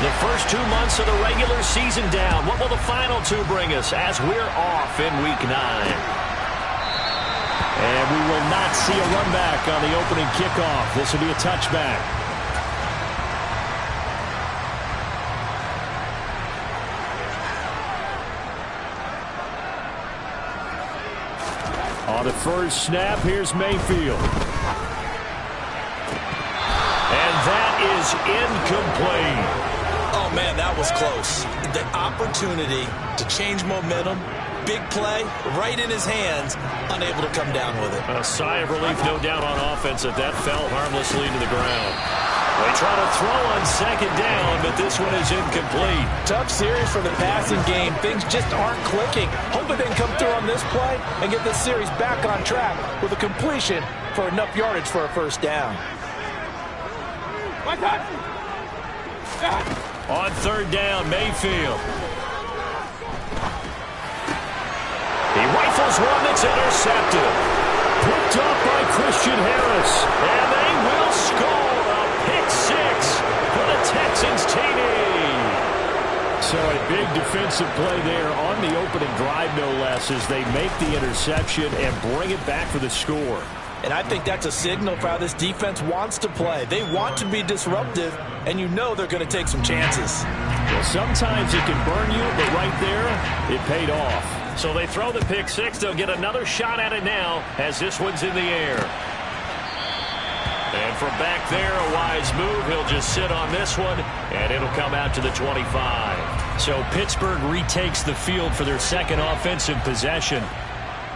The first 2 months of the regular season down. What will the final two bring us as we're off in Week 9? And we will not see a run back on the opening kickoff. This will be a touchback. On the first snap, here's Mayfield. And that is incomplete. Oh, man, that was close. The opportunity to change momentum, big play, right in his hands, unable to come down with it. A sigh of relief, no doubt, on offense that fell harmlessly to the ground. They try to throw on second down, but this one is incomplete. Tough series for the passing game. Things just aren't clicking. Hoping they can come through on this play and get this series back on track with a completion for enough yardage for a first down. On third down, Mayfield. He rifles one that's intercepted. Picked up by Christian Harris. And they will score a pick six for the Texans TD. So a big defensive play there on the opening drive, no less, as they make the interception and bring it back for the score. And I think that's a signal for how this defense wants to play. They want to be disruptive, and you know they're going to take some chances. Well, sometimes it can burn you, but right there, it paid off. So they throw the pick six. They'll get another shot at it now as this one's in the air. And from back there, a wise move. He'll just sit on this one, and it'll come out to the 25. So Pittsburgh retakes the field for their second offensive possession.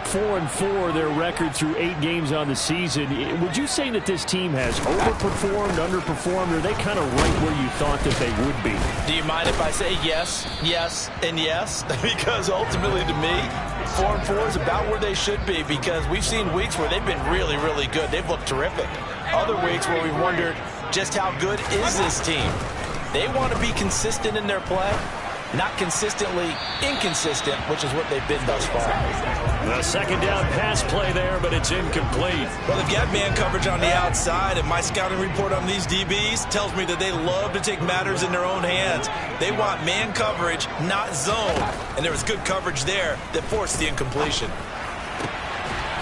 4-4 their record through 8 games on the season. Would you say that this team has overperformed, underperformed, or are they kind of right where you thought that they would be? Do you mind if I say yes, yes, and yes? Because ultimately to me, 4-4 is about where they should be, because we've seen weeks where they've been really, really good. They've looked terrific. Other weeks where we've wondered just how good is this team. They want to be consistent in their play, not consistently inconsistent, which is what they've been thus far. The second down pass play there, but it's incomplete. Well, they've got man coverage on the outside, and my scouting report on these DBs tells me that they love to take matters in their own hands. They want man coverage, not zone. And there was good coverage there that forced the incompletion.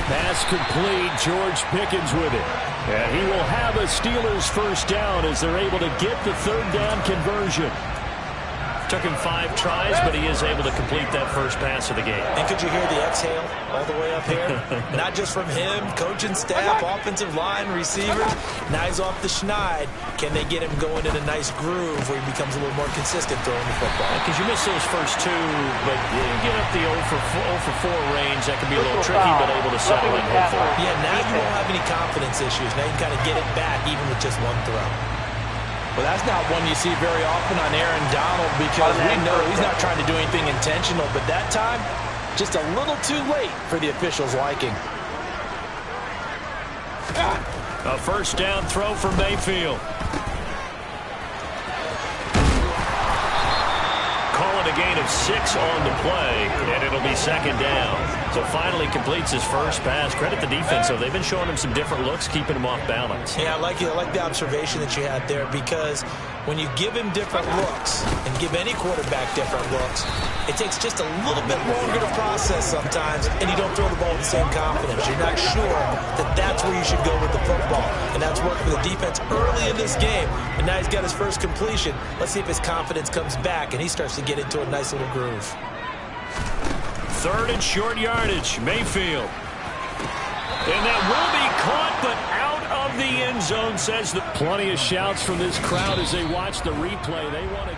Pass complete. George Pickens with it. And he will have a Steelers first down as they're able to get the third down conversion. Took him 5 tries, but he is able to complete that first pass of the game. And could you hear the exhale all the way up here? Not just from him, coaching staff, offensive line, receivers. Now he's off the schneid. Can they get him going in a nice groove where he becomes a little more consistent throwing the football? Because you miss those first 2, but you get up the 0 for 4 range. That can be a little tricky, but able to settle in hopefully. Yeah, now you won't have any confidence issues. Now you can kind of get it back even with just one throw. Well, that's not one you see very often on Aaron Donald, because we know he's not trying to do anything intentional, but that time, just a little too late for the officials' liking. A first down throw for Mayfield. Calling a gain of 6 on the play, and it'll be second down. So finally completes his first pass. Credit the defense, though. They've been showing him some different looks, keeping him off balance. Yeah, I like the observation that you had there, because when you give him different looks and give any quarterback different looks, it takes just a little bit longer to process sometimes, and you don't throw the ball with the same confidence. You're not sure that that's where you should go with the football, and that's worked for the defense early in this game, and now he's got his first completion. Let's see if his confidence comes back and he starts to get into a nice little groove. Third and short yardage, Mayfield. And that will be caught, but out of the end zone, says the... Plenty of shouts from this crowd as they watch the replay. They want to...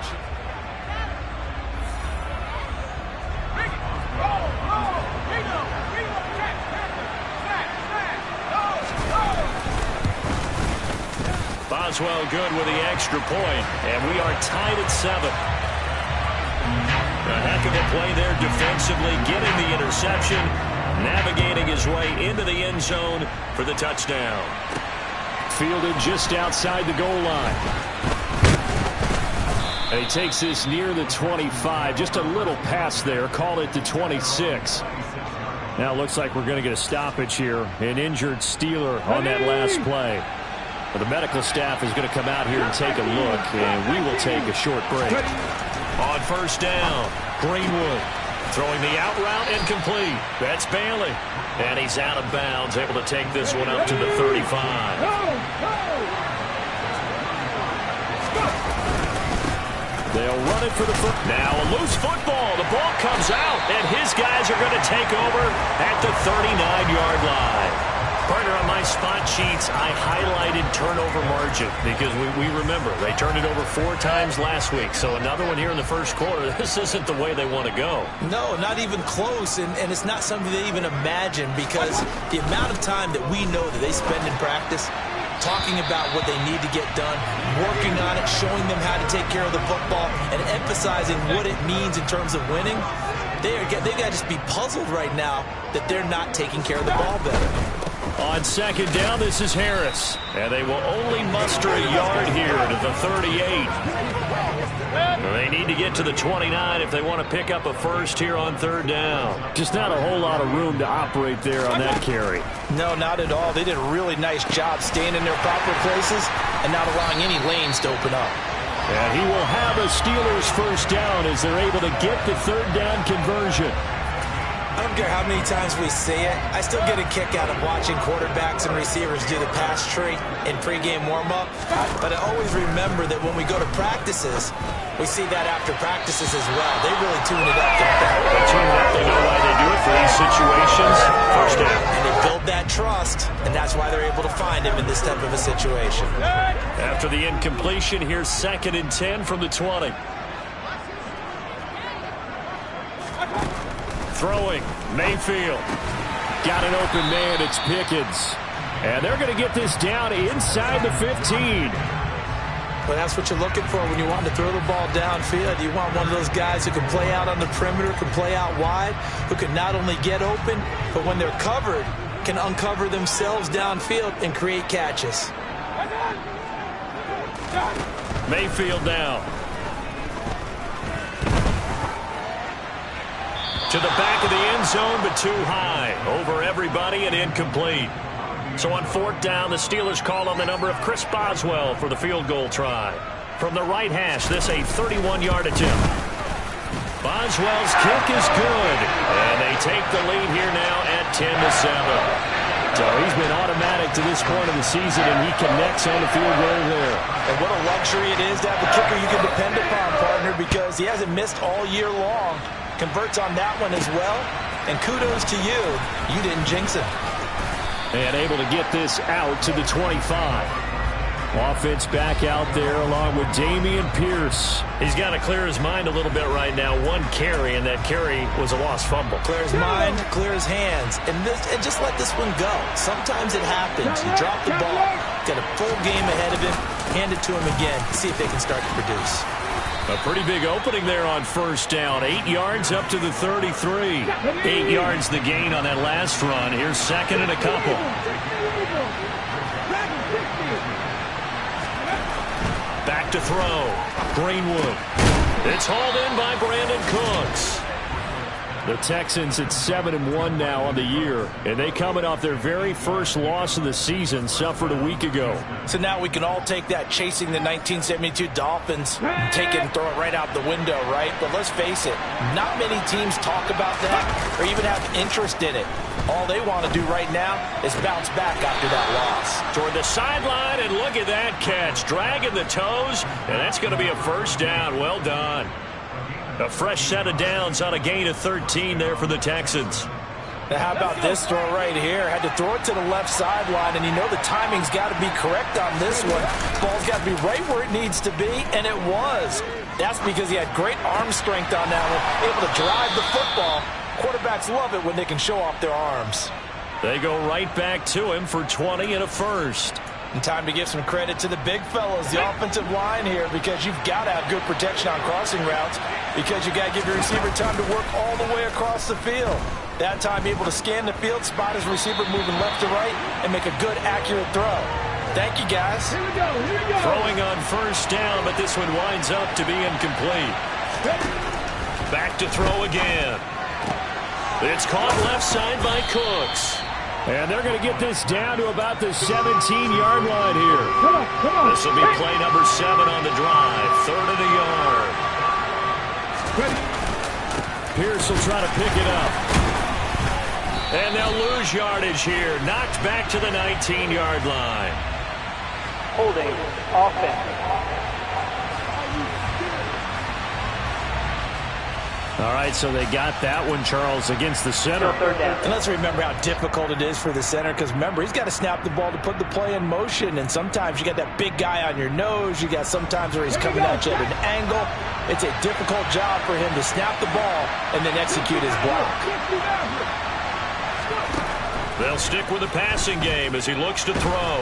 Boswell good with the extra point, and we are tied at 7. A heck of a play there defensively, getting the interception, navigating his way into the end zone for the touchdown. Fielded just outside the goal line. And he takes this near the 25. Just a little pass there. Call it the 26. Now it looks like we're going to get a stoppage here. An injured Steeler on that last play. Well, the medical staff is going to come out here and take a look, and we will take a short break. On first down, Greenwood throwing the out route incomplete. That's Bailey. And he's out of bounds, able to take this one up to the 35. They'll run it for the foot. Now a loose football. The ball comes out, and his guys are going to take over at the 39-yard line. Partner, on my spot sheets, I highlighted turnover margin because we remember they turned it over 4 times last week. So another one here in the first quarter. This isn't the way they want to go. No, not even close, and it's not something they even imagine because the amount of time that we know that they spend in practice talking about what they need to get done, working on it, showing them how to take care of the football, and emphasizing what it means in terms of winning. They got to just be puzzled right now that they're not taking care of the ball better. On second down, this is Harris. And they will only muster a yard here to the 38. They need to get to the 29 if they want to pick up a first here on third down. Just not a whole lot of room to operate there on that carry. No, not at all. They did a really nice job staying in their proper places and not allowing any lanes to open up. And he will have a Steelers first down as they're able to get the third down conversion. I don't care how many times we see it. I still get a kick out of watching quarterbacks and receivers do the pass tree in pregame warm-up. But I always remember that when we go to practices, we see that after practices as well. They really tune it up, don't they? They tune it up. They know why they do it for these situations. First down. And they build that trust, and that's why they're able to find him in this type of a situation. After the incompletion, here's 2nd and 10 from the 20. Throwing, Mayfield. Got an open man, it's Pickens. And they're going to get this down inside the 15. Well, that's what you're looking for when you want to throw the ball downfield. You want one of those guys who can play out on the perimeter, can play out wide, who can not only get open, but when they're covered, can uncover themselves downfield and create catches. Mayfield down. To the back of the end zone, but too high. Over everybody and incomplete. So on 4th down, the Steelers call on the number of Chris Boswell for the field goal try. From the right hash, this a 31-yard attempt. Boswell's kick is good. And they take the lead here now at 10-7. So he's been automatic to this point of the season, and he connects on the field goal there. And what a luxury it is to have a kicker you can depend upon, partner, because he hasn't missed all year long. Converts on that one as well. And kudos to you. You didn't jinx it. And able to get this out to the 25. Offense back out there along with Dameon Pierce. He's got to clear his mind a little bit right now. 1 carry, and that carry was a lost fumble. Clear his mind, clear his hands, and just let this one go. Sometimes it happens. You drop the ball, got a full game ahead of him, hand it to him again, see if they can start to produce. A pretty big opening there on first down. 8 yards up to the 33. 8 yards the gain on that last run. Here's 2nd and a couple. Back to throw. Greenwood. It's hauled in by Brandon Cooks. The Texans at 7-1 now on the year, and they coming off their very first loss of the season, suffered a week ago. So now we can all take that chasing the 1972 Dolphins, take it and throw it right out the window, right? But let's face it, not many teams talk about that or even have interest in it. All they want to do right now is bounce back after that loss. Toward the sideline, and look at that catch. Dragging the toes, and that's going to be a first down. Well done. A fresh set of downs on a gain of 13 there for the Texans. Now how about this throw right here? Had to throw it to the left sideline, and you know the timing's got to be correct on this one. Ball's got to be right where it needs to be, and it was. That's because he had great arm strength on that one, able to drive the football. Quarterbacks love it when they can show off their arms. They go right back to him for 20 and a first. And time to give some credit to the big fellas, the offensive line here, because you've got to have good protection on crossing routes, because you got to give your receiver time to work all the way across the field. That time able to scan the field, spot his receiver moving left to right, and make a good, accurate throw. Thank you, guys. Here we go. Throwing on first down, but this one winds up to be incomplete. Back to throw again. It's caught left side by Cooks. And they're going to get this down to about the 17-yard line here. This will be play number 7 on the drive. 3rd and a yard. Pierce will try to pick it up. And they'll lose yardage here. Knocked back to the 19-yard line. Holding offense. All right, so they got that one, Charles, against the center. And let's remember how difficult it is for the center, because remember, he's got to snap the ball to put the play in motion, and sometimes you got that big guy on your nose. You got sometimes where he's coming at you at an angle. It's a difficult job for him to snap the ball and then execute his block. They'll stick with the passing game as he looks to throw.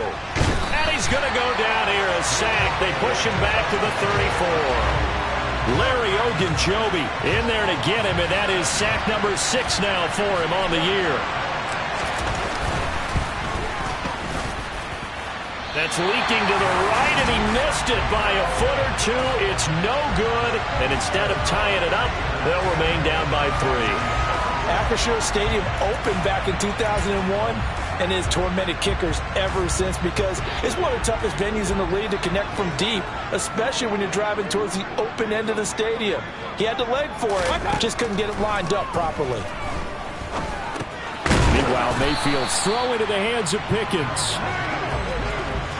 And he's going to go down here, a sack. They push him back to the 34. Larry Ogunjobi in there to get him, and that is sack number 6 now for him on the year. That's leaking to the right, and he missed it by a foot or 2. It's no good, and instead of tying it up, they'll remain down by 3. Acrisure Stadium opened back in 2001 and has tormented kickers ever since, because it's one of the toughest venues in the league to connect from deep, especially when you're driving towards the open end of the stadium. He had the leg for it, just couldn't get it lined up properly. Meanwhile, Mayfield's throw into the hands of Pickens.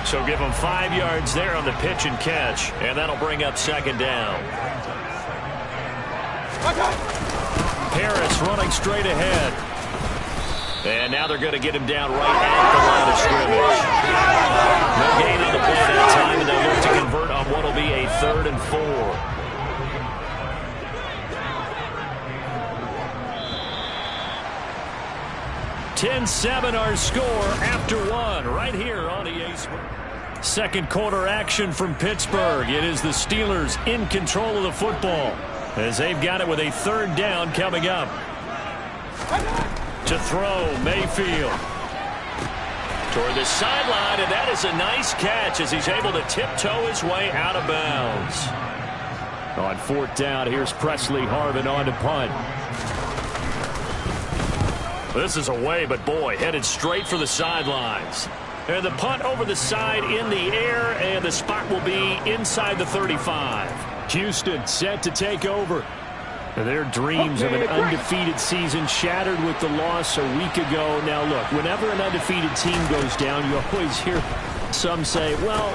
So give him 5 yards there on the pitch and catch, and that'll bring up 2nd down. Harris running straight ahead. And now they're going to get him down right at the line of scrimmage. No gain on the play that time, and they'll look to convert on what will be a 3rd and 4. 10-7 our score after 1 right here on EA Sports. Second quarter action from Pittsburgh. It is the Steelers in control of the football as they've got it with a 3rd down coming up. To throw, Mayfield. Toward the sideline, and that is a nice catch as he's able to tiptoe his way out of bounds. On 4th down, here's Presley Harvin on to punt. This is away, but boy, headed straight for the sidelines. And the punt over the side in the air, and the spot will be inside the 35. Houston set to take over. Their dreams of an undefeated season shattered with the loss a week ago. Now, look, whenever an undefeated team goes down, you always hear some say, well,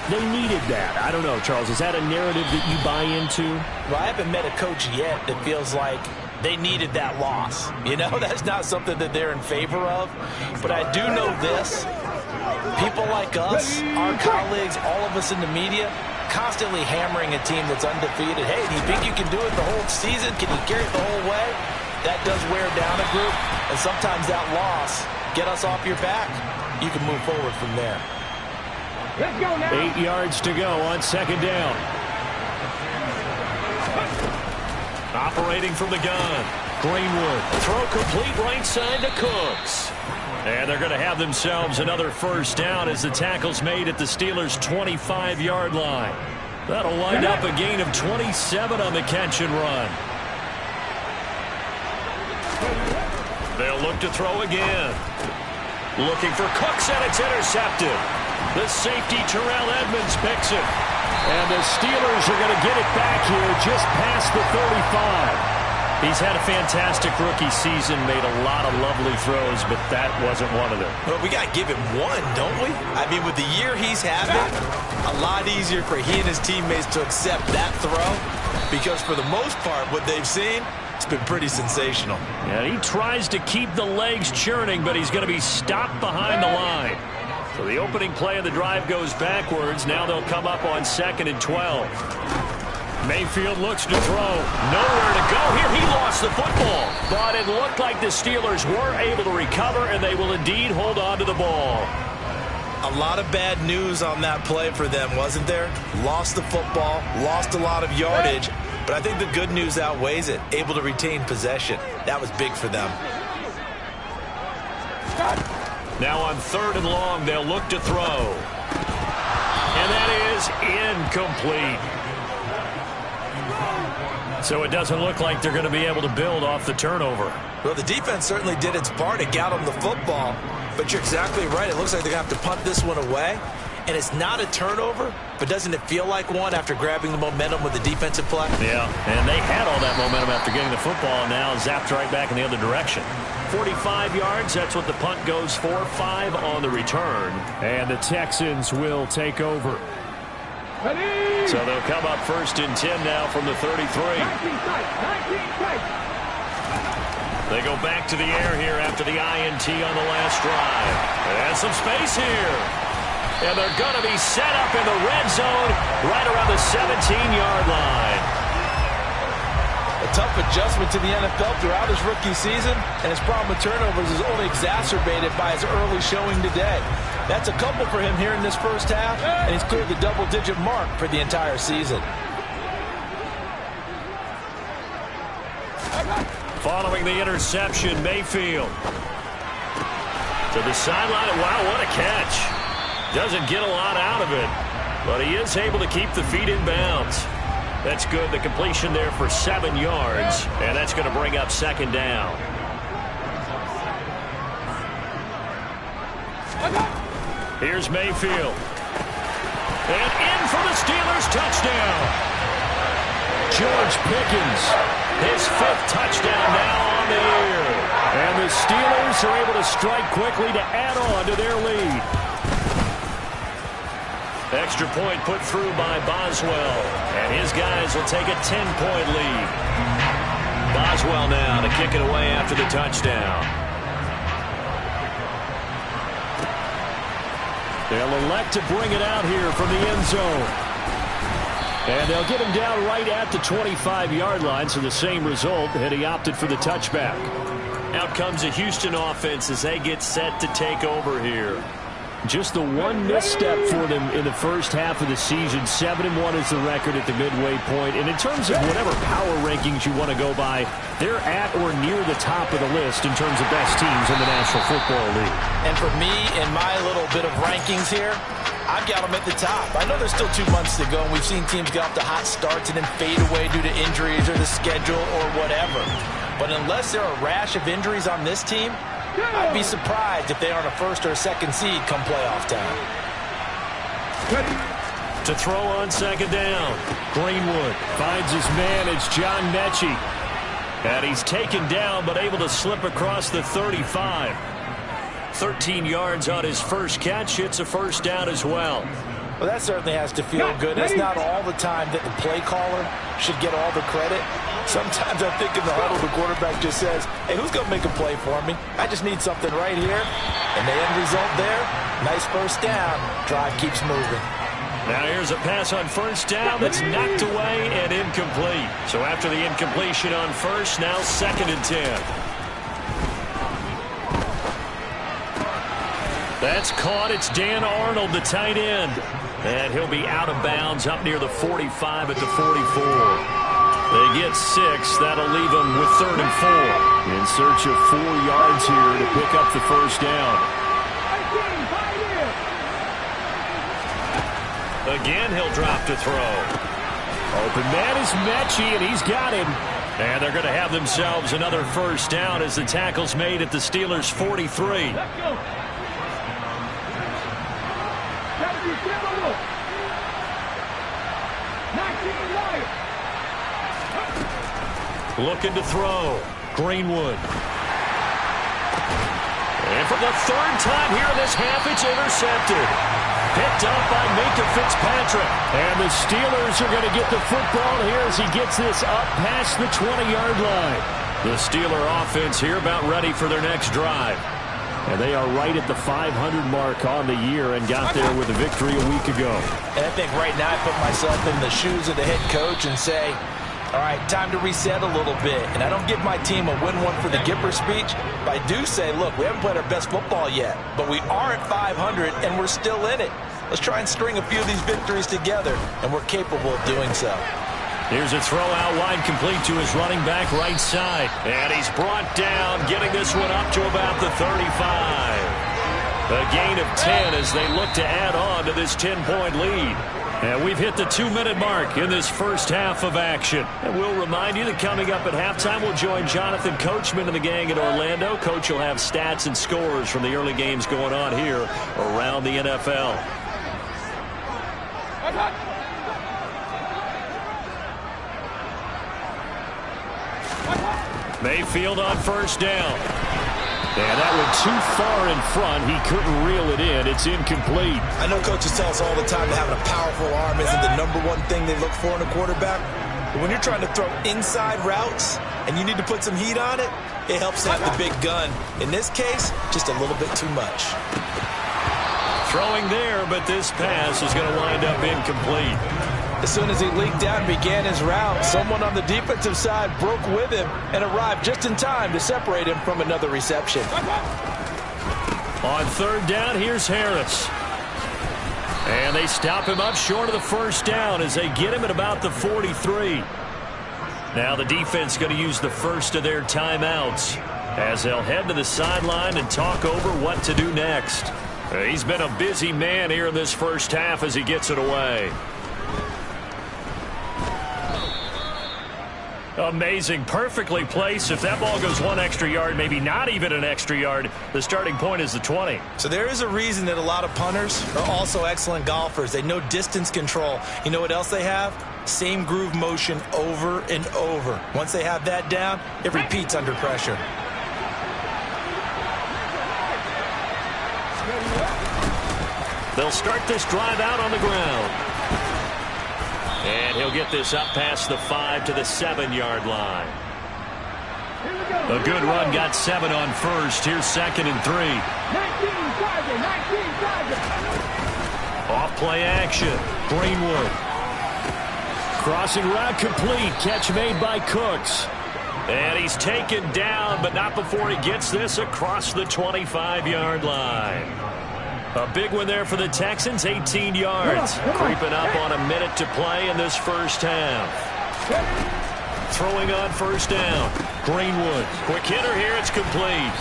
they needed that. I don't know, Charles. Is that a narrative that you buy into? Well, I haven't met a coach yet that feels like they needed that loss. You know, that's not something that they're in favor of. But I do know this. People like us, our colleagues, all of us in the media, constantly hammering a team that's undefeated. Hey, do you think you can do it the whole season? Can you carry it the whole way? That does wear down a group, and sometimes that loss get us off your back. You can move forward from there. Let's go now. 8 yards to go on 2nd down. Operating from the gun. Greenwood. Throw complete right side to Cooks. And they're going to have themselves another 1st down as the tackle's made at the Steelers' 25-yard line. That'll wind up a gain of 27 on the catch and run. They'll look to throw again. Looking for Cooks, and it's intercepted. The safety, Terrell Edmonds, picks it. And the Steelers are going to get it back here just past the 35. He's had a fantastic rookie season, made a lot of lovely throws, but that wasn't one of them. Well, we got to give him one, don't we? I mean, with the year he's having, a lot easier for he and his teammates to accept that throw, because for the most part, what they've seen, it's been pretty sensational. Yeah, he tries to keep the legs churning, but he's going to be stopped behind the line. So the opening play of the drive goes backwards. Now they'll come up on 2nd and 12. Mayfield looks to throw. Nowhere to go here. He lost the football. But it looked like the Steelers were able to recover, and they will indeed hold on to the ball. A lot of bad news on that play for them, wasn't there? Lost the football, lost a lot of yardage, but I think the good news outweighs it. Able to retain possession. That was big for them. Now on 3rd and long, they'll look to throw. And that is incomplete. So it doesn't look like they're going to be able to build off the turnover. Well, the defense certainly did its part to get them the football, but you're exactly right. It looks like they're going to have to punt this one away, and it's not a turnover, but doesn't it feel like one after grabbing the momentum with the defensive play? Yeah, and they had all that momentum after getting the football, and now zapped right back in the other direction. 45 yards, that's what the punt goes for. 5 on the return, and the Texans will take over. Ready? So they'll come up 1st and 10 now from the 33. 19 sight. They go back to the air here after the INT on the last drive. And some space here. And they're going to be set up in the red zone right around the 17-yard line. A tough adjustment to the NFL throughout his rookie season, and his problem with turnovers is only exacerbated by his early showing today. That's a couple for him here in this first half, and he's cleared the double-digit mark for the entire season. Following the interception, Mayfield to the sideline. Wow, what a catch. Doesn't get a lot out of it, but he is able to keep the feet in bounds. That's good. The completion there for 7 yards, and that's going to bring up 2nd down. Here's Mayfield. And in for the Steelers touchdown. George Pickens, his 5th touchdown now on the year. And the Steelers are able to strike quickly to add on to their lead. Extra point put through by Boswell. And his guys will take a 10-point lead. Boswell now to kick it away after the touchdown. They'll elect to bring it out here from the end zone. And they'll get him down right at the 25-yard line, so the same result, and he opted for the touchback. Out comes the Houston offense as they get set to take over here. Just the one misstep for them in the first half of the season. 7-1 is the record at the midway point. And in terms of whatever power rankings you want to go by, they're at or near the top of the list in terms of best teams in the National Football League. And for me, in my little bit of rankings here, I've got them at the top. I know there's still 2 months to go, and we've seen teams get off to hot starts and then fade away due to injuries or the schedule or whatever. But unless there are a rash of injuries on this team, I'd be surprised if they aren't a 1st or a 2nd seed come playoff time. To throw on 2nd down, Greenwood finds his man. It's John Mechie. And he's taken down but able to slip across the 35. 13 yards on his first catch. It's a 1st down as well. Well, that certainly has to feel good. It's not all the time that the play caller should get all the credit. Sometimes I think in the huddle, the quarterback just says, hey, who's going to make a play for me? I just need something right here. And the end result there, nice 1st down. Drive keeps moving. Now here's a pass on 1st down that's knocked away and incomplete. So after the incompletion on 1st, now 2nd and 10. That's caught. It's Dan Arnold, the tight end. And he'll be out of bounds up near the 45 at the 44. They get 6. That'll leave them with 3rd and 4. In search of 4 yards here to pick up the 1st down. Again, he'll drop to throw. Open man is Mechie, and he's got him. And they're going to have themselves another 1st down as the tackle's made at the Steelers' 43. Let's go. Looking to throw. Greenwood. And for the 3rd time here in this half, it's intercepted. Picked up by Minka Fitzpatrick. And the Steelers are going to get the football here as he gets this up past the 20-yard line. The Steeler offense here about ready for their next drive. And they are right at the 500 mark on the year and got there with a victory a week ago. And I think right now I put myself in the shoes of the head coach and say, all right, time to reset a little bit. And I don't give my team a win one for the Gipper speech, but I do say, look, we haven't played our best football yet, but we are at 500 and we're still in it. Let's try and string a few of these victories together, and we're capable of doing so. Here's a throw out wide, complete to his running back right side. And he's brought down, getting this one up to about the 35. A gain of 10 as they look to add on to this 10-point lead. And we've hit the 2-minute mark in this first half of action. And we'll remind you that coming up at halftime, we'll join Jonathan Coachman and the gang in Orlando. Coach will have stats and scores from the early games going on here around the NFL. Mayfield on first down. And that went too far in front. He couldn't reel it in. It's incomplete. I know coaches tell us all the time that having a powerful arm isn't the #1 thing they look for in a quarterback. But when you're trying to throw inside routes and you need to put some heat on it, it helps to have the big gun. In this case, just a little bit too much. Throwing there, but this pass is going to wind up incomplete. As soon as he leaked out and began his route, someone on the defensive side broke with him and arrived just in time to separate him from another reception. On third down, here's Harris. And they stop him up short of the first down as they get him at about the 43. Now the defense going to use the first of their timeouts as they'll head to the sideline and talk over what to do next. He's been a busy man here in this first half as he gets it away. Amazing, perfectly placed. If that ball goes 1 extra yard, maybe not even an extra yard, the starting point is the 20. So there is a reason that a lot of punters are also excellent golfers. They know distance control. You know what else they have? Same groove motion over and over. Once they have that down, it repeats under pressure. They'll start this drive out on the ground. And he'll get this up past the 5 to the 7-yard line. A good run, got 7 on first. Here's 2nd and 3. 19 target. Off play action. Greenwood. Crossing route complete. Catch made by Cooks. And he's taken down, but not before he gets this across the 25-yard line. A big one there for the Texans, 18 yards. Creeping up on a minute to play in this first half. Throwing on first down. Greenwood. Quick hitter here, it's complete.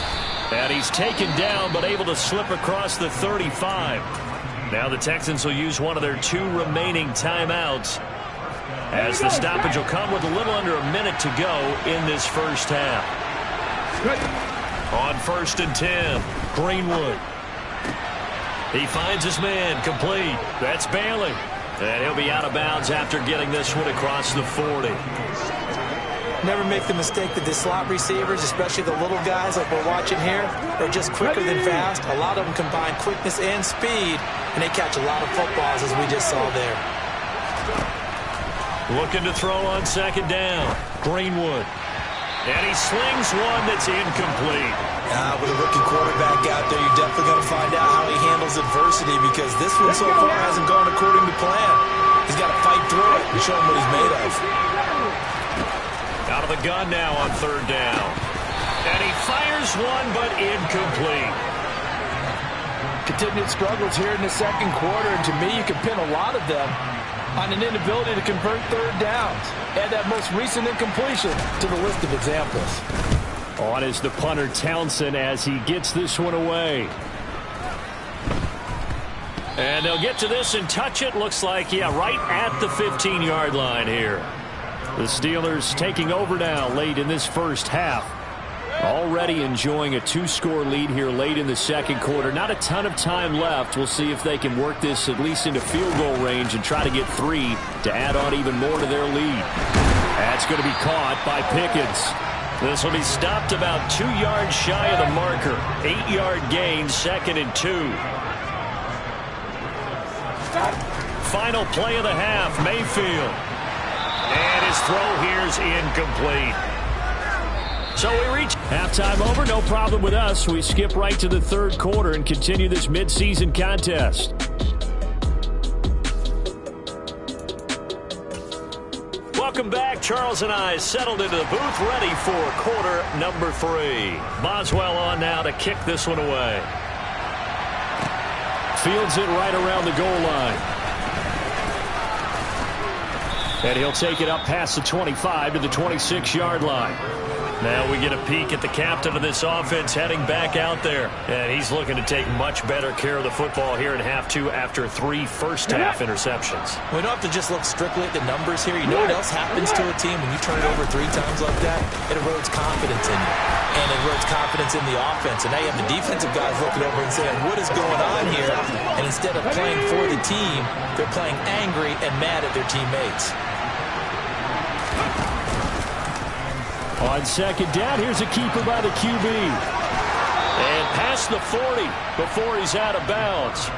And he's taken down, but able to slip across the 35. Now the Texans will use one of their 2 remaining timeouts, as the stoppage will come with a little under a minute to go in this first half. On 1st and 10, Greenwood. He finds his man, complete. That's Bailey. And he'll be out of bounds after getting this one across the 40. Never make the mistake that the slot receivers, especially the little guys like we're watching here, are just quicker than fast. A lot of them combine quickness and speed, and they catch a lot of footballs, as we just saw there. Looking to throw on 2nd down. Greenwood. And he slings one that's incomplete. With a rookie quarterback out there, you're definitely going to find out how he handles adversity, because this one so far hasn't gone according to plan. He's got to fight through it and show him what he's made of. Out of the gun now on 3rd down. And he fires one, but incomplete. Continued struggles here in the second quarter, and to me, you can pin a lot of them on an inability to convert 3rd downs. Add that most recent incompletion to the list of examples. On is the punter, Townsend, as he gets this one away. And they'll get to this and touch it. Looks like, yeah, right at the 15-yard line here. The Steelers taking over now late in this first half. Already enjoying a 2-score lead here late in the second quarter. Not a ton of time left. We'll see if they can work this at least into field goal range and try to get 3 to add on even more to their lead. That's going to be caught by Pickens. This will be stopped about 2 yards shy of the marker. 8-yard gain, 2nd and 2. Final play of the half, Mayfield. And his throw here is incomplete. So we reach halftime over, no problem with us. We skip right to the 3rd quarter and continue this midseason contest. Welcome back. Charles and I settled into the booth, ready for quarter number 3. Boswell on now to kick this one away. Fields it right around the goal line. And he'll take it up past the 25 to the 26-yard line. Now we get a peek at the captain of this offense heading back out there. And he's looking to take much better care of the football here in half two after 3 first-half interceptions. We don't have to just look strictly at the numbers here. You know what else happens to a team when you turn it over 3 times like that? It erodes confidence in you. And it erodes confidence in the offense. And now you have the defensive guys looking over and saying, what is going on here? And instead of playing for the team, they're playing angry and mad at their teammates. On second down, here's a keeper by the QB. And past the 40 before he's out of bounds.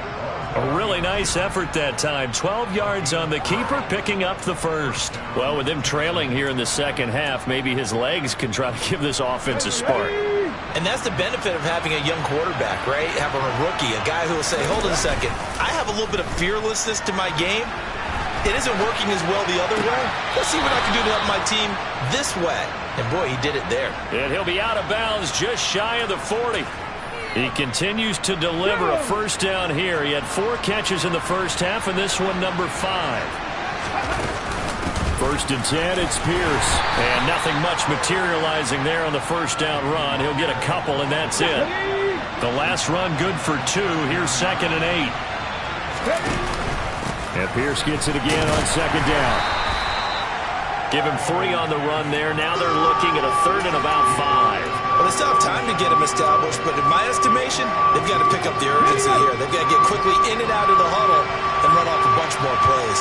A really nice effort that time. 12 yards on the keeper, picking up the first. Well, with him trailing here in the second half, maybe his legs can try to give this offense a spark. And that's the benefit of having a young quarterback, right? Having a rookie, a guy who will say, hold on a second, I have a little bit of fearlessness to my game. It isn't working as well the other way. Let's see what I can do to help my team this way. And, boy, he did it there. And he'll be out of bounds just shy of the 40. He continues to deliver a first down here. He had 4 catches in the first half, and this one number 5. First and 10, it's Pierce. And nothing much materializing there on the first down run. He'll get a couple, and that's it. The last run good for 2. Here's second and 8. And Pierce gets it again on second down. Give him 3 on the run there. Now they're looking at a third and about 5. Well, they still have time to get him established, but in my estimation, they've got to pick up the urgency here. They've got to get quickly in and out of the huddle and run off a bunch more plays.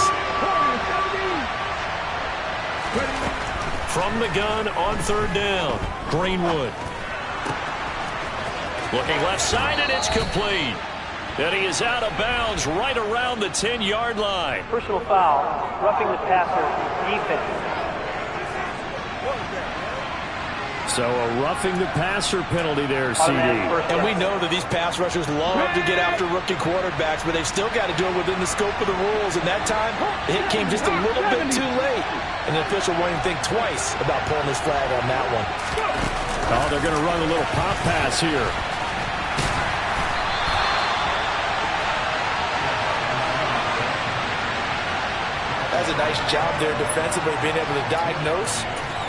From the gun on third down, Greenwood. Looking left side, and it's complete. And he is out of bounds right around the 10-yard line. Personal foul, roughing the passer, defense. So a roughing the passer penalty there, CD. And we know that these pass rushers love to get after rookie quarterbacks, but they've still got to do it within the scope of the rules. And that time, the hit came just a little bit too late. And the official won't even think twice about pulling his flag on that one. Oh, they're going to run a little pop pass here. That's a nice job there defensively, being able to diagnose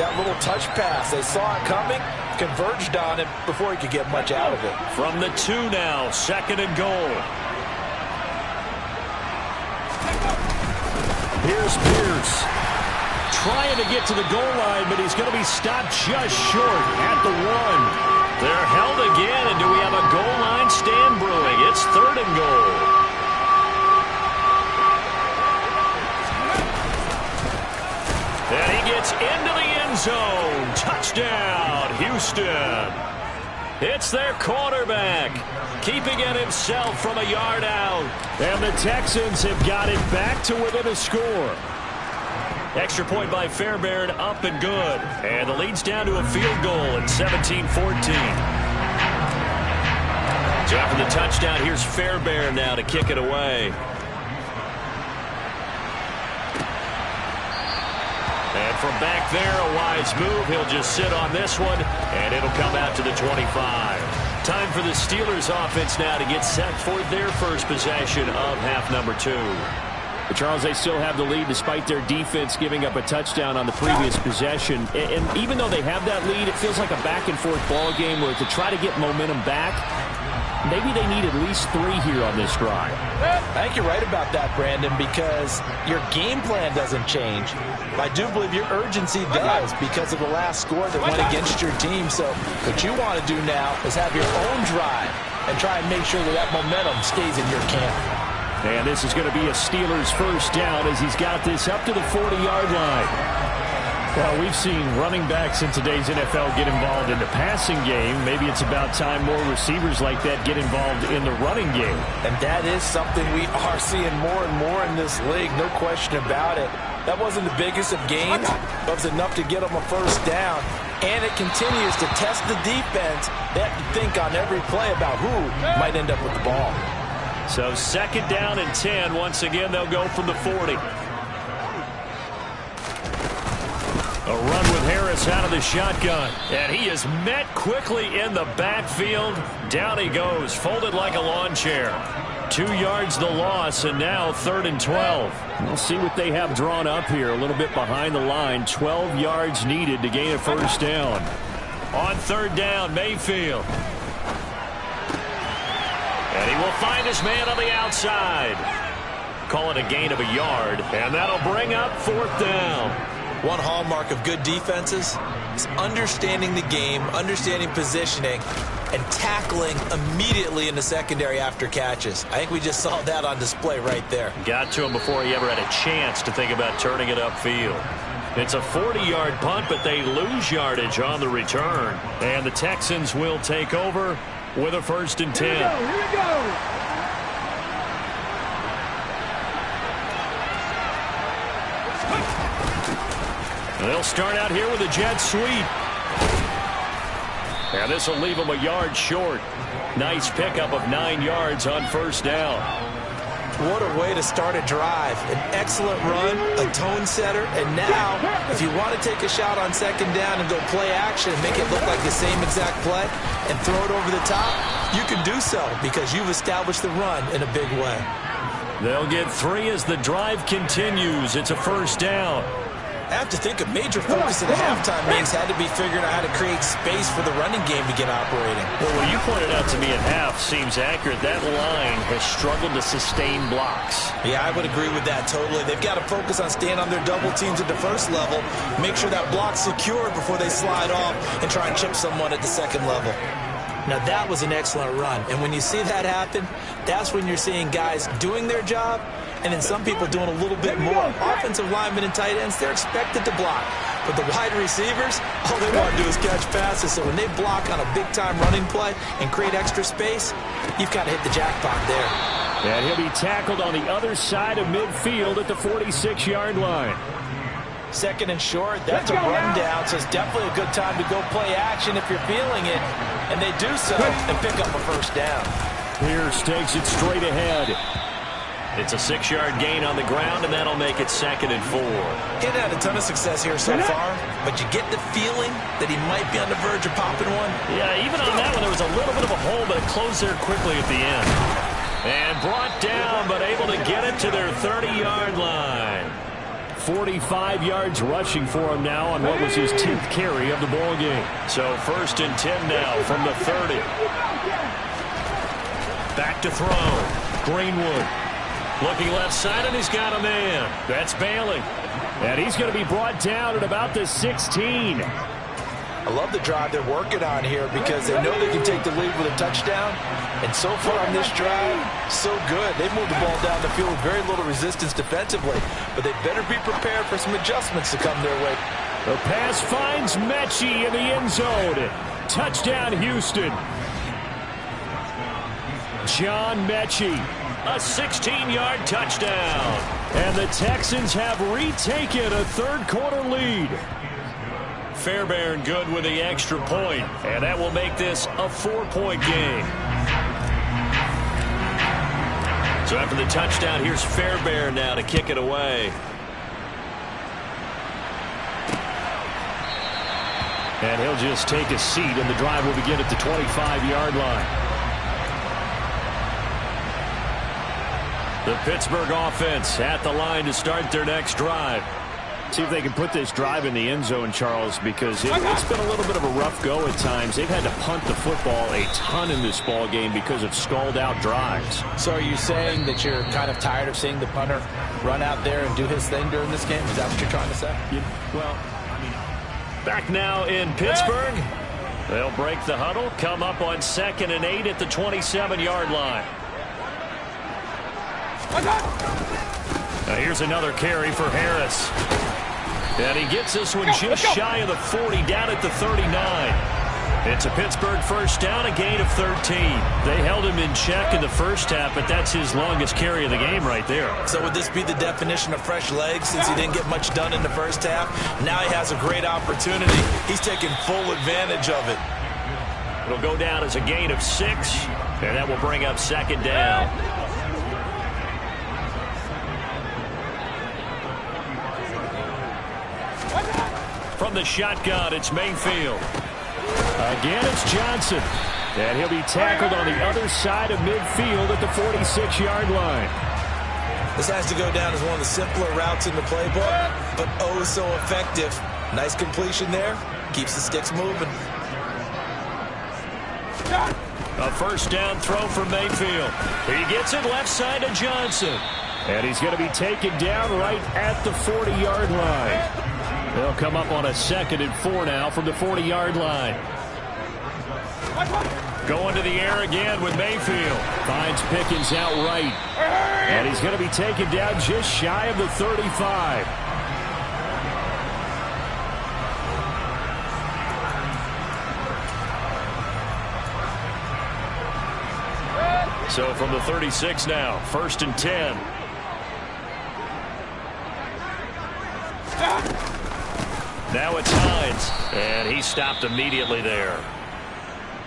that little touch pass. They saw it coming, converged on it before he could get much out of it. From the 2 now, second and goal. Here's Pierce. Trying to get to the goal line, but he's going to be stopped just short at the 1. They're held again, and do we have a goal line stand brewing? It's third and goal. And he gets into the end zone. Touchdown, Houston. It's their quarterback, keeping it himself from a yard out. And the Texans have got it back to within a score. Extra point by Fairbairn, up and good. And the lead's down to a field goal at 17-14. So after the touchdown, here's Fairbairn now to kick it away. And from back there, a wise move. He'll just sit on this one, and it'll come out to the 25. Time for the Steelers offense now to get set for their first possession of half number 2. But Charles, they still have the lead despite their defense giving up a touchdown on the previous possession. And even though they have that lead, it feels like a back-and-forth ball game where to try to get momentum back, maybe they need at least 3 here on this drive. I think you're right about that, Brandon, because your game plan doesn't change. I do believe your urgency does because of the last score that went against your team. So what you want to do now is have your own drive and try and make sure that momentum stays in your camp. And this is going to be a Steelers first down as he's got this up to the 40-yard line. Well, we've seen running backs in today's NFL get involved in the passing game. Maybe it's about time more receivers like that get involved in the running game. And that is something we are seeing more and more in this league, no question about it. That wasn't the biggest of gains, but it was enough to get them a first down. And it continues to test the defense. They have to think on every play about who might end up with the ball. So second down and 10. Once again, they'll go from the 40. A run with Harris out of the shotgun. And he is met quickly in the backfield. Down he goes, folded like a lawn chair. 2 yards the loss, and now third and 12. We'll see what they have drawn up here. A little bit behind the line. 12 yards needed to gain a first down. On third down, Mayfield. And he will find his man on the outside. Call it a gain of a yard, and that'll bring up fourth down. One hallmark of good defenses is understanding the game, understanding positioning, and tackling immediately in the secondary after catches. I think we just saw that on display right there. Got to him before he ever had a chance to think about turning it upfield. It's a 40-yard punt, but they lose yardage on the return. And the Texans will take over with a 1st and 10. Here we go. They'll start out here with a jet sweep. And this will leave them a yard short. Nice pickup of 9 yards on first down. What a way to start a drive. An excellent run, a tone setter, and now, if you want to take a shot on second down and go play action and make it look like the same exact play and throw it over the top, you can do so because you've established the run in a big way. They'll get 3 as the drive continues. It's a first down. I have to think a major focus of the halftime meetings had to be figuring out how to create space for the running game to get operating. Well, what you pointed out to me at half seems accurate. That line has struggled to sustain blocks. Yeah, I would agree with that totally. They've got to focus on staying on their double teams at the first level, make sure that block's secured before they slide off and try and chip someone at the second level. Now, that was an excellent run. And when you see that happen, that's when you're seeing guys doing their job and then some people doing a little bit more. Offensive linemen and tight ends, they're expected to block. But the wide receivers, all they want to do is catch passes. So when they block on a big-time running play and create extra space, you've got to hit the jackpot there. And he'll be tackled on the other side of midfield at the 46-yard line. Second and short, that's a rundown, so it's definitely a good time to go play action if you're feeling it. And they do so and pick up a first down. Pierce takes it straight ahead. It's a 6-yard gain on the ground, and that'll make it 2nd and 4. He's had a ton of success here so far, but you get the feeling that he might be on the verge of popping one. Yeah, even on that one, there was a little bit of a hole, but it closed there quickly at the end. And brought down, but able to get it to their 30-yard line. 45 yards rushing for him now on what was his 10th carry of the ball game. So 1st and 10 now from the 30. Back to throw. Greenwood. Looking left side, and he's got a man. That's Bailey. And he's going to be brought down at about the 16. I love the drive they're working on here because they know they can take the lead with a touchdown. And so far on this drive, so good. They've moved the ball down the field with very little resistance defensively. But they better be prepared for some adjustments to come their way. The pass finds Mechie in the end zone. Touchdown, Houston. John Mechie. A 16-yard touchdown. And the Texans have retaken a third-quarter lead. Fairbairn good with the extra point, and that will make this a 4-point game. So after the touchdown, here's Fairbairn now to kick it away. And he'll just take a seat, and the drive will begin at the 25-yard line. The Pittsburgh offense at the line to start their next drive. See if they can put this drive in the end zone, Charles, because it's been a little bit of a rough go at times. They've had to punt the football a ton in this ball game because of stalled-out drives. So are you saying that you're kind of tired of seeing the punter run out there and do his thing during this game? Is that what you're trying to say? Well, back now in Pittsburgh. They'll break the huddle, come up on 2nd and 8 at the 27-yard line. Now here's another carry for Harris. And he gets this one just shy of the 40, down at the 39. It's a Pittsburgh first down, a gain of 13. They held him in check in the first half, but that's his longest carry of the game right there. So would this be the definition of fresh legs since he didn't get much done in the first half? Now he has a great opportunity. He's taking full advantage of it. It'll go down as a gain of 6, and that will bring up 2nd down. From the shotgun, it's Mayfield. Again, it's Johnson. And he'll be tackled on the other side of midfield at the 46-yard line. This has to go down as one of the simpler routes in the playbook, but oh so effective. Nice completion there. Keeps the sticks moving. A first down throw for Mayfield. He gets it left side to Johnson. And he's going to be taken down right at the 40-yard line. They'll come up on a 2nd and 4 now from the 40-yard line. Going to the air again with Mayfield. Finds Pickens out right. And he's going to be taken down just shy of the 35. So from the 36 now, 1st and 10. Now it's Hines, and he stopped immediately there.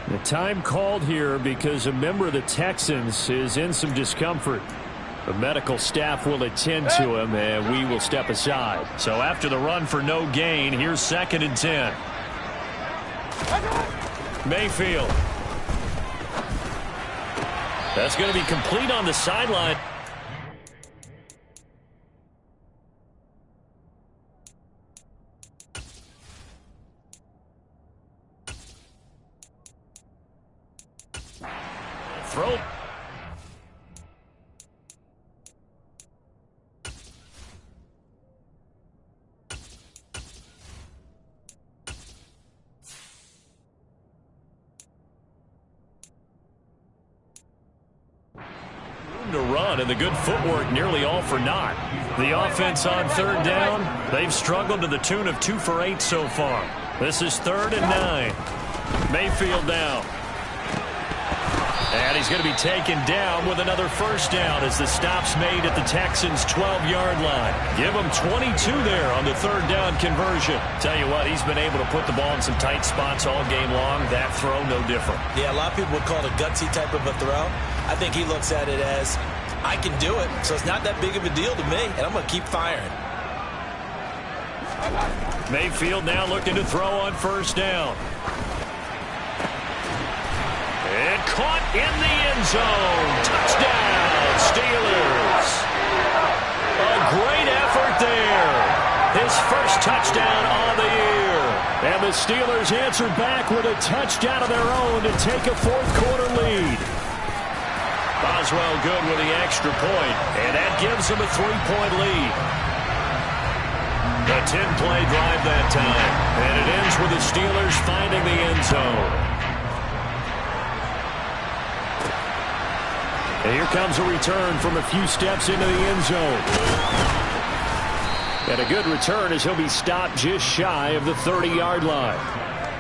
The time called here because a member of the Texans is in some discomfort. The medical staff will attend to him, and we will step aside. So after the run for no gain, here's 2nd and 10. Mayfield. That's going to be complete on the sideline. Throw. To run, and the good footwork nearly all for naught. The offense on 3rd down, they've struggled to the tune of 2 for 8 so far. This is 3rd and 9. Mayfield down. And he's going to be taken down with another first down as the stop's made at the Texans' 12-yard line. Give him 22 there on the 3rd down conversion. Tell you what, he's been able to put the ball in some tight spots all game long. That throw, no different. Yeah, a lot of people would call it a gutsy type of a throw. I think he looks at it as, I can do it, so it's not that big of a deal to me, and I'm going to keep firing. Mayfield now looking to throw on 1st down. And caught in the end zone. Touchdown, Steelers. A great effort there. His first touchdown on the year. And the Steelers answered back with a touchdown of their own to take a 4th quarter lead. Boswell good with the extra point, and that gives them a 3-point lead. A 10-play drive that time, and it ends with the Steelers finding the end zone. And here comes a return from a few steps into the end zone. And a good return as he'll be stopped just shy of the 30-yard line.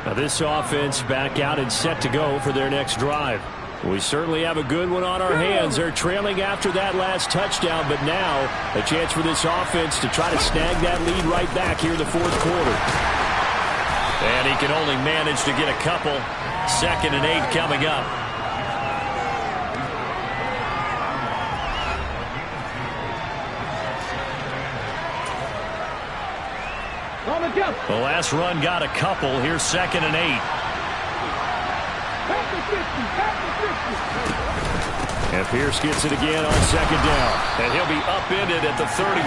Now this offense back out and set to go for their next drive. We certainly have a good one on our hands. They're trailing after that last touchdown, but now a chance for this offense to try to snag that lead right back here in the 4th quarter. And he can only manage to get a couple. 2nd and 8 coming up. The last run got a couple. Here's 2nd and 8. And Pierce gets it again on 2nd down. And he'll be upended at the 33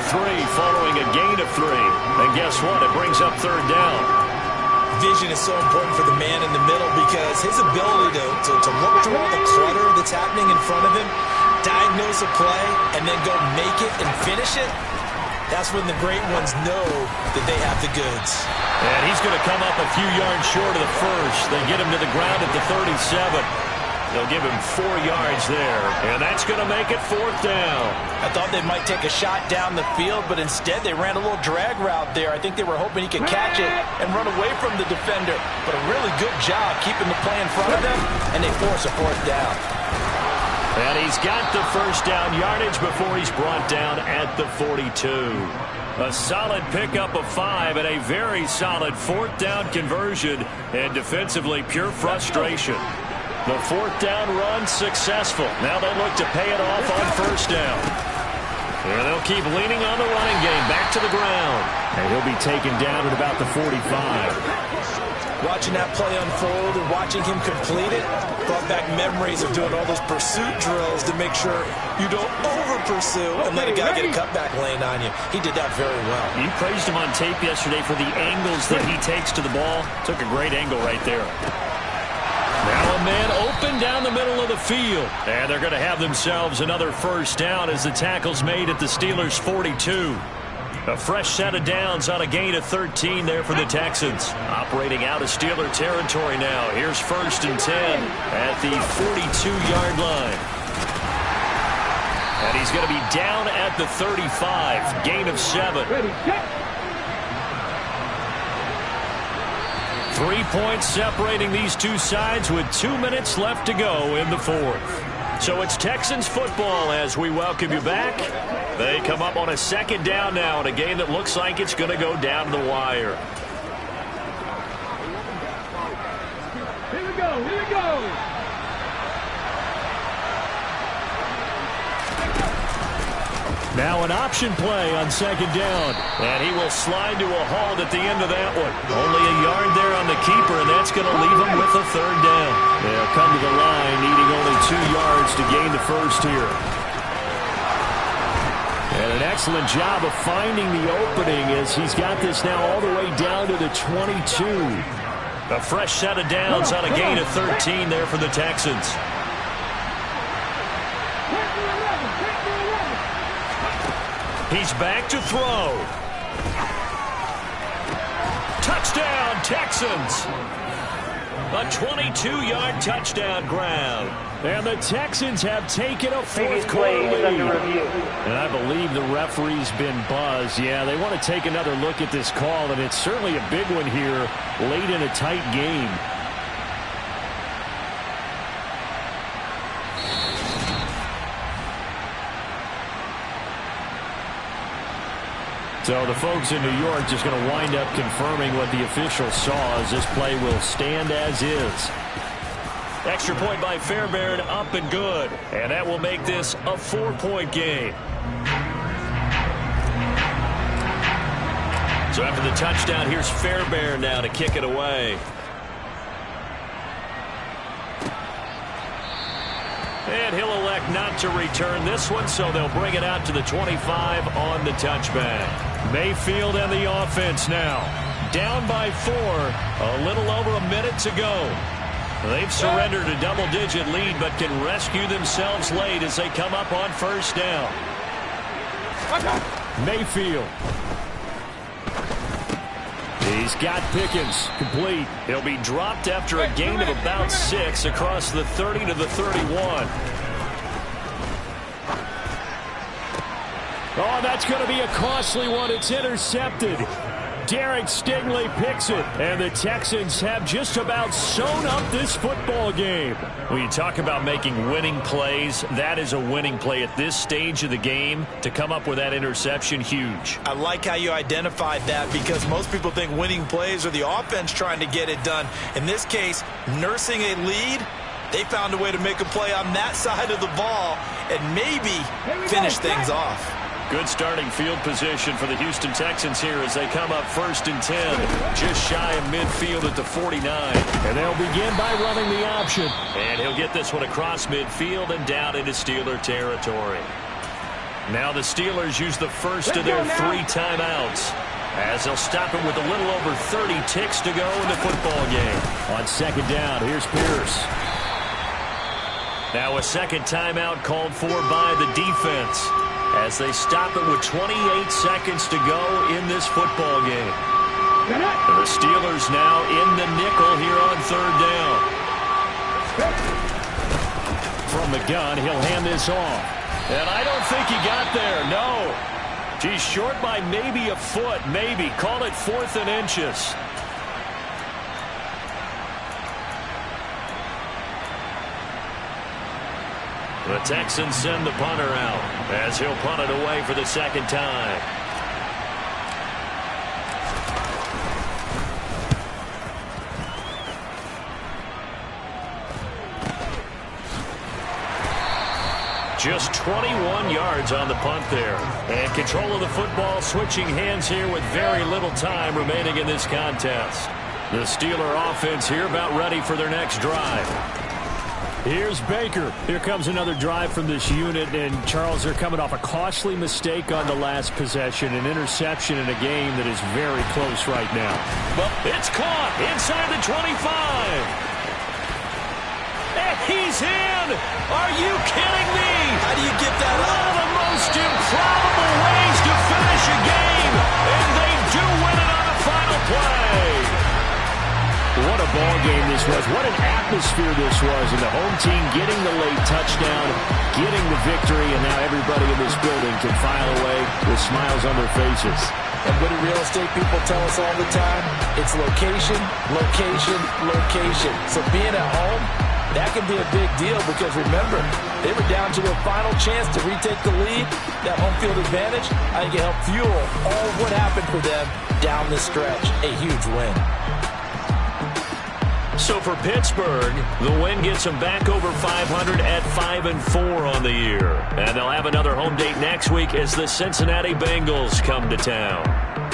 following a gain of 3. And guess what? It brings up 3rd down. Vision is so important for the man in the middle because his ability to look through all the clutter that's happening in front of him, diagnose a play, and then go make it and finish it, that's when the great ones know that they have the goods. And he's going to come up a few yards short of the first. They get him to the ground at the 37. They'll give him 4 yards there, and that's going to make it 4th down. I thought they might take a shot down the field, but instead they ran a little drag route there. I think they were hoping he could catch it and run away from the defender. But a really good job keeping the play in front of them, and they force a 4th down. And he's got the first down yardage before he's brought down at the 42. A solid pickup of 5 and a very solid 4th down conversion, and defensively pure frustration. The 4th down run successful. Now they look to pay it off on 1st down. And they'll keep leaning on the running game back to the ground. And he'll be taken down at about the 45. Watching that play unfold and watching him complete it brought back memories of doing all those pursuit drills to make sure you don't over-pursue and let a guy get a cutback lane on you. He did that very well. You praised him on tape yesterday for the angles that he takes to the ball. Took a great angle right there. Now a man open down the middle of the field. And they're going to have themselves another first down as the tackle's made at the Steelers' 42. A fresh set of downs on a gain of 13 there for the Texans. Operating out of Steeler territory now. Here's 1st and 10 at the 42-yard line. And he's going to be down at the 35. Gain of 7. Ready, set. 3 points separating these two sides with 2 minutes left to go in the 4th. So it's Texans football as we welcome you back. They come up on a 2nd down now in a game that looks like it's going to go down to the wire. Here we go, here we go. Now an option play on 2nd down. And he will slide to a halt at the end of that one. Only a yard there on the keeper, and that's going to leave him with a 3rd down. They'll come to the line needing only 2 yards to gain the first here. And an excellent job of finding the opening as he's got this now all the way down to the 22. A fresh set of downs on a gain of 13 there for the Texans. He's back to throw. Touchdown, Texans. A 22-yard touchdown grab. And the Texans have taken a 4th quarter lead. And I believe the referee's been buzzed. Yeah, they want to take another look at this call, and it's certainly a big one here late in a tight game. So the folks in New York just going to wind up confirming what the official saw as this play will stand as is. Extra point by Fairbairn, up and good. And that will make this a 4-point game. So after the touchdown, here's Fairbairn now to kick it away. And he'll elect not to return this one, so they'll bring it out to the 25 on the touchback. Mayfield and the offense now. Down by 4, a little over a minute to go. They've surrendered a double-digit lead, but can rescue themselves late as they come up on 1st down. Mayfield. He's got Pickens complete. He'll be dropped after a gain of about 6 across the 30 to the 31. Oh, that's going to be a costly one. It's intercepted. Derek Stingley picks it, and the Texans have just about sewn up this football game. When you talk about making winning plays, that is a winning play at this stage of the game. To come up with that interception, huge. I like how you identified that because most people think winning plays are the offense trying to get it done. In this case, nursing a lead, they found a way to make a play on that side of the ball and maybe finish things off. Good starting field position for the Houston Texans here as they come up 1st and 10. Just shy of midfield at the 49. And they'll begin by running the option. And he'll get this one across midfield and down into Steeler territory. Now the Steelers use the first of their 3 timeouts as they'll stop it with a little over 30 ticks to go in the football game. On 2nd down, here's Pierce. Now a 2nd timeout called for by the defense as they stop it with 28 seconds to go in this football game. The Steelers now in the nickel here on 3rd down. From the gun, he'll hand this off. And I don't think he got there, no. He's short by maybe a foot, maybe. Call it 4th and inches. The Texans send the punter out as he'll punt it away for the 2nd time. Just 21 yards on the punt there. And control of the football switching hands here with very little time remaining in this contest. The Steeler offense here about ready for their next drive. Here's Baker. Here comes another drive from this unit, and Charles, they're coming off a costly mistake on the last possession, an interception in a game that is very close right now. Well, it's caught inside the 25. He's in! Are you kidding me? How do you get that One up? of the most improbable ways to finish a game, and they do win it on the final play. What a ball game this was. What an atmosphere this was. And the home team getting the late touchdown, getting the victory, and now everybody in this building can file away with smiles on their faces. And what do real estate people tell us all the time? It's location, location, location. So being at home, that can be a big deal because remember, they were down to a final chance to retake the lead. That home field advantage, I think it helped fuel all of what happened for them down the stretch. A huge win. So for Pittsburgh, the win gets them back over 500 at 5-4 on the year. And they'll have another home date next week as the Cincinnati Bengals come to town.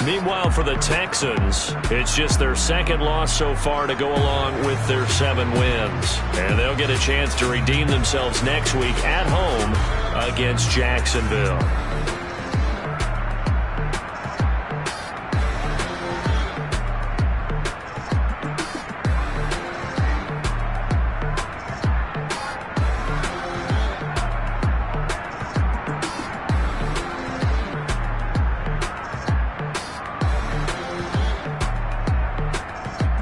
Meanwhile, for the Texans, it's just their second loss so far to go along with their 7 wins. And they'll get a chance to redeem themselves next week at home against Jacksonville.